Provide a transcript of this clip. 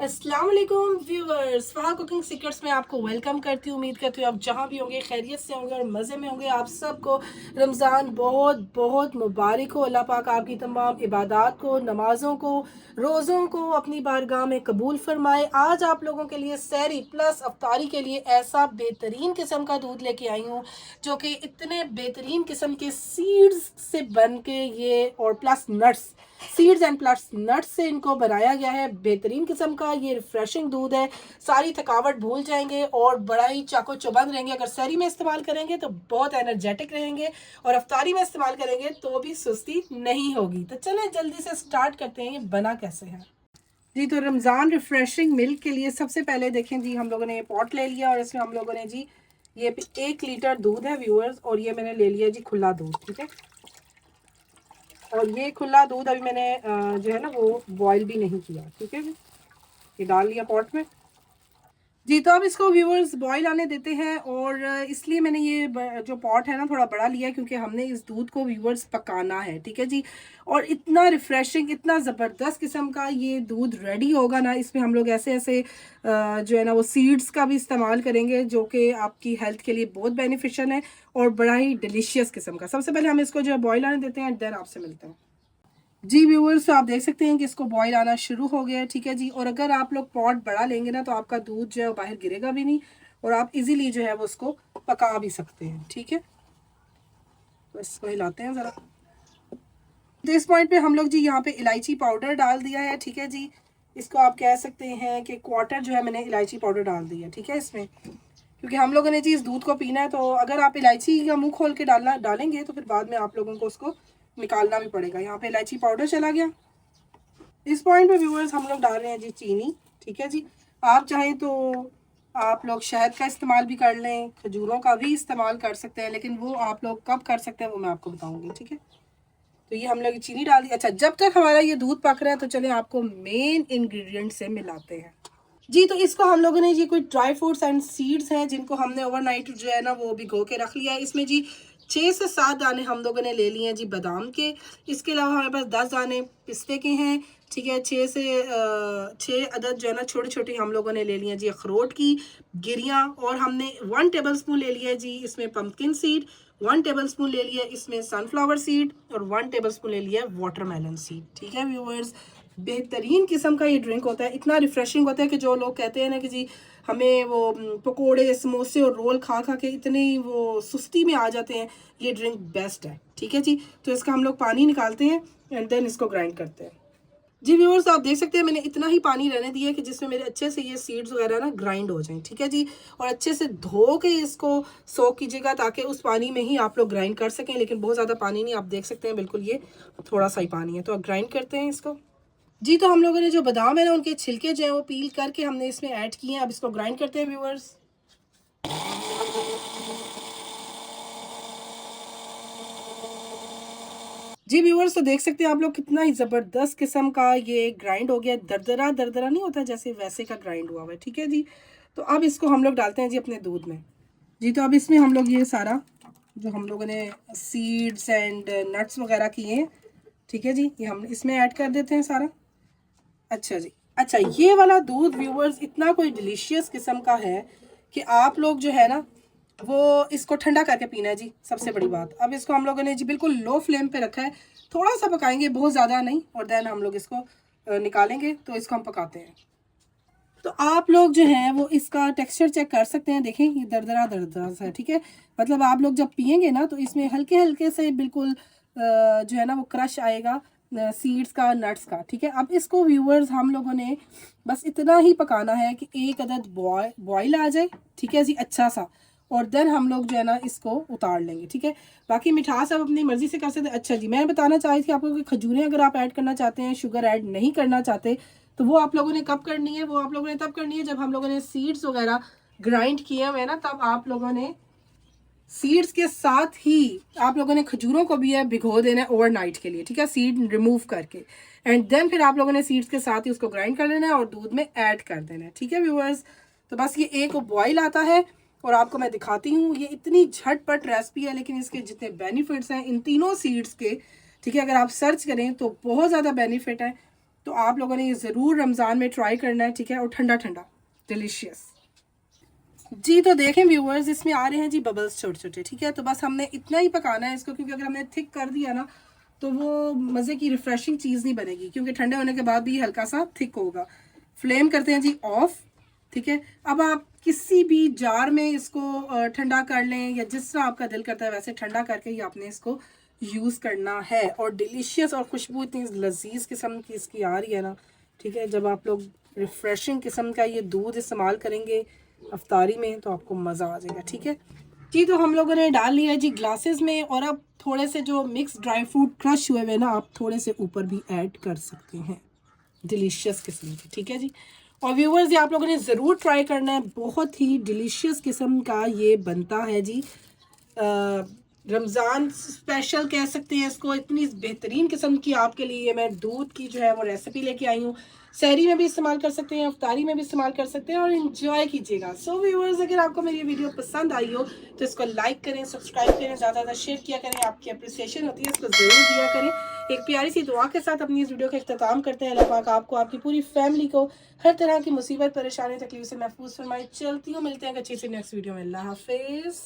अस्सलाम वालेकुम viewers, फहा cooking secrets में आपको वेलकम करती हूँ। उम्मीद करती हूँ आप जहाँ भी होंगे खैरियत से होंगे और मज़े में होंगे। आप सबको रमज़ान बहुत बहुत मुबारक हो। अल्लाह पाक आपकी तमाम इबादत को, नमाज़ों को, रोज़ों को अपनी बारगाह में कबूल फरमाए। आज आप लोगों के लिए सहरी प्लस अफ्तारी के लिए ऐसा बेहतरीन किस्म का दूध लेके आई हूँ जो कि इतने बेहतरीन किस्म के सीड्स से बन के ये और plus nuts, seeds and plus nuts से इनको बनाया गया है। बेहतरीन किस्म का ये रिफ्रेशिंग दूध है। सारी थकावट भूल जाएंगे और बड़ा ही चाको चौबंद रहेंगे। अगर सहरी में इस्तेमाल करेंगे तो बहुत एनर्जेटिक रहेंगे और अफ्तारी में इस्तेमाल करेंगे तो भी सुस्ती नहीं होगी। तो चलें जल्दी से स्टार्ट करते हैं। ये बना कैसे है जी। तो रमज़ान रिफ्रेशिंग मिल्क के लिए सबसे पहले देखें जी, हम लोगों ने ये पॉट ले लिया और इसमें हम लोगों ने जी ये 1 लीटर दूध है व्यूअर्स, और ये मैंने ले लिया जी खुला दूध। ठीक है, और ये खुला दूध अभी मैंने जो है ना वो बॉईल भी नहीं किया। ठीक है जी, ये डाल लिया पॉट में जी। तो अब इसको व्यूअर्स बॉईल आने देते हैं, और इसलिए मैंने ये जो पॉट है ना थोड़ा बड़ा लिया क्योंकि हमने इस दूध को व्यूअर्स पकाना है। ठीक है जी, और इतना रिफ्रेशिंग, इतना ज़बरदस्त किस्म का ये दूध रेडी होगा ना। इसमें हम लोग ऐसे ऐसे जो है ना वो सीड्स का भी इस्तेमाल करेंगे जो कि आपकी हेल्थ के लिए बहुत बेनिफिशियल है और बड़ा ही डिलीशियस किस्म का। सबसे पहले हम इसको जो है बॉईल आने देते हैं, देन आपसे मिलते हैं जी। व्यूअर्स, आप देख सकते हैं कि इसको बॉईल आना शुरू हो गया है। ठीक है जी, और अगर आप लोग पॉट बड़ा लेंगे ना तो आपका दूध जो है वो बाहर गिरेगा भी नहीं और आप इजीली जो है वो उसको पका भी सकते हैं। ठीक है, तो इसको हिलाते हैं ज़रा। तो इस पॉइंट पे हम लोग जी यहाँ पे इलायची पाउडर डाल दिया है। ठीक है जी, इसको आप कह सकते हैं कि क्वार्टर जो है मैंने इलायची पाउडर डाल दिया। ठीक है, इसमें क्योंकि हम लोगों ने जी इस दूध को पीना है, तो अगर आप इलायची का मुंह खोल के डालेंगे तो फिर बाद में आप लोगों को उसको निकालना भी पड़ेगा। यहाँ पे इलायची पाउडर चला गया। इस पॉइंट पे व्यूअर्स हम लोग डाल रहे हैं जी चीनी। ठीक है जी, आप चाहें तो आप लोग शहद का इस्तेमाल भी कर लें, खजूरों का भी इस्तेमाल कर सकते हैं, लेकिन वो आप लोग कब कर सकते हैं वो मैं आपको बताऊंगी। ठीक है, तो ये हम लोग चीनी डाल दी। अच्छा, जब तक हमारा ये दूध पक रहा है तो चले आपको मेन इंग्रेडिएंट से मिलाते हैं जी। तो इसको हम लोगों ने जी कोई ड्राई फ्रूट्स एंड सीड्स हैं जिनको हमने ओवरनाइट जो है ना वो भिगो के रख लिया है। इसमें जी 6 से 7 दाने हम लोगों ने ले लिए हैं जी बादाम के। इसके अलावा हमारे पास 10 दाने पिस्ते के हैं। ठीक है, 6 अदद जो है ना छोटी छोटी हम लोगों ने ले लिए हैं जी अखरोट की गिरियाँ, और हमने 1 टेबल स्पून ले लिया है जी इसमें पम्पकिन सीड, 1 टेबल स्पून ले लिया इसमें सनफ्लावर सीड, और 1 टेबल स्पून ले लिया वाटरमेलन सीड। ठीक है व्यूअर्स, बेहतरीन किस्म का ये ड्रिंक होता है। इतना रिफ्रेशिंग होता है कि जो लोग कहते हैं ना कि जी हमें वो पकोड़े समोसे और रोल खा खा के इतनी वो सुस्ती में आ जाते हैं, ये ड्रिंक बेस्ट है। ठीक है जी, तो इसका हम लोग पानी निकालते हैं एंड देन इसको ग्राइंड करते हैं जी। व्यूअर्स, आप देख सकते हैं मैंने इतना ही पानी रहने दिया है कि जिसमें मेरे अच्छे से ये सीड्स वगैरह ना ग्राइंड हो जाएं। ठीक है जी, और अच्छे से धो के इसको सोक कीजिएगा ताकि उस पानी में ही आप लोग ग्राइंड कर सकें, लेकिन बहुत ज़्यादा पानी नहीं। आप देख सकते हैं बिल्कुल ये थोड़ा सा ही पानी है, तो आप ग्राइंड करते हैं इसको जी। तो हम लोगों ने जो बादाम है ना उनके छिलके जो है वो पील करके हमने इसमें ऐड किए हैं। अब इसको ग्राइंड करते हैं व्यूअर्स जी। व्यूअर्स, तो देख सकते हैं आप लोग कितना ही ज़बरदस्त किस्म का ये ग्राइंड हो गया। दरदरा दरदरा नहीं होता जैसे, वैसे का ग्राइंड हुआ हुआ है। ठीक है जी, तो अब इसको हम लोग डालते हैं जी अपने दूध में जी। तो अब इसमें हम लोग ये सारा जो हम लोगों ने सीड्स एंड नट्स वगैरह किए हैं, ठीक है जी, ये हम इसमें ऐड कर देते हैं सारा। अच्छा जी, अच्छा, ये वाला दूध व्यूअर्स इतना कोई डिलीशियस किस्म का है कि आप लोग जो है ना वो इसको ठंडा करके पीना है जी, सबसे बड़ी बात। अब इसको हम लोगों ने जी बिल्कुल लो फ्लेम पे रखा है, थोड़ा सा पकाएंगे, बहुत ज़्यादा नहीं, और देन हम लोग इसको निकालेंगे। तो इसको हम पकाते हैं। तो आप लोग जो हैं वो इसका टेक्सचर चेक कर सकते हैं। देखें ये दरदरा दरदरा सा है। ठीक है, मतलब आप लोग जब पियेंगे ना तो इसमें हल्के हल्के से बिल्कुल जो है ना वो क्रश आएगा सीड्स का, नट्स का। ठीक है, अब इसको व्यूअर्स हम लोगों ने बस इतना ही पकाना है कि 1 अदद बॉयल आ जाए। ठीक है जी, अच्छा सा, और देन हम लोग जो है ना इसको उतार लेंगे। ठीक है, बाकी मिठास आप अपनी मर्ज़ी से कर सकते हैं। अच्छा जी, मैं बताना चाह रही थी आपको कि खजूरें अगर आप ऐड करना चाहते हैं, शुगर ऐड नहीं करना चाहते, तो वो आप लोगों ने कब करनी है? वो आप लोगों ने तब करनी है जब हम लोगों ने सीड्स वगैरह ग्राइंड किए हुए ना, तब आप लोगों ने सीड्स के साथ ही आप लोगों ने खजूरों को भी है भिगो देना है ओवरनाइट के लिए। ठीक है, सीड रिमूव करके, एंड देन फिर आप लोगों ने सीड्स के साथ ही उसको ग्राइंड कर लेना है और दूध में ऐड कर देना है। ठीक है व्यूअर्स, तो बस ये एक बॉयल आता है और आपको मैं दिखाती हूँ। ये इतनी झटपट रेसिपी है, लेकिन इसके जितने बेनिफिट्स हैं इन तीनों सीड्स के, ठीक है, अगर आप सर्च करें तो बहुत ज़्यादा बेनिफिट है। तो आप लोगों ने ये ज़रूर रमज़ान में ट्राई करना है, ठीक है। और ठंडा ठंडा डिलीशियस जी। तो देखें व्यूअर्स, इसमें आ रहे हैं जी बबल्स छोटे छोटे, ठीक है। तो बस हमने इतना ही पकाना है इसको, क्योंकि अगर हमने थिक कर दिया ना तो वो मज़े की रिफ़्रेशिंग चीज़ नहीं बनेगी, क्योंकि ठंडे होने के बाद भी हल्का सा थिक होगा। फ्लेम करते हैं जी ऑफ, ठीक है। अब आप किसी भी जार में इसको ठंडा कर लें, या जिस तरह आपका दिल करता है वैसे ठंडा करके ही आपने इसको यूज़ करना है। और डिलीशियस और खुशबू इतनी लजीज किस्म की इसकी आ रही है ना, ठीक है। जब आप लोग रिफ़्रेशिंग किस्म का ये दूध इस्तेमाल करेंगे अफ्तारी में तो आपको मज़ा आ जाएगा, ठीक है जी। तो हम लोगों ने डाल लिया है जी ग्लासेस में, और अब थोड़े से जो मिक्स ड्राई फ्रूट क्रश हुए हुए ना आप थोड़े से ऊपर भी ऐड कर सकते हैं, डिलीशियस किस्म के, ठीक है जी। और व्यूवर्स, ये आप लोगों ने ज़रूर ट्राई करना है, बहुत ही डिलीशियस किस्म का ये बनता है जी। रमज़ान स्पेशल कह सकते हैं इसको, इतनी बेहतरीन किस्म की आपके लिए मैं दूध की जो है वो रेसिपी लेके आई हूँ। सहरी में भी इस्तेमाल कर सकते हैं, अफ्तारी में भी इस्तेमाल कर सकते हैं, और इन्जॉय कीजिएगा। सो व्यूअर्स, अगर आपको मेरी वीडियो पसंद आई हो तो इसको लाइक करें, सब्सक्राइब करें, ज़्यादा ज़्यादा शेयर किया करें, आपकी अप्रिसिएशन होती है, इसको ज़रूर दिया करें। एक प्यारी सी दुआ के साथ अपनी इस वीडियो का इख्तिताम करते हैं। अल्लाह पाक आपको, आपकी पूरी फैमिली को हर तरह की मुसीबत, परेशानी, तकलीफ से महफूज फरमाए। चलती हूँ, मिलते हैं अच्छी सी नेक्स्ट वीडियो में। अल्लाह हाफिज़।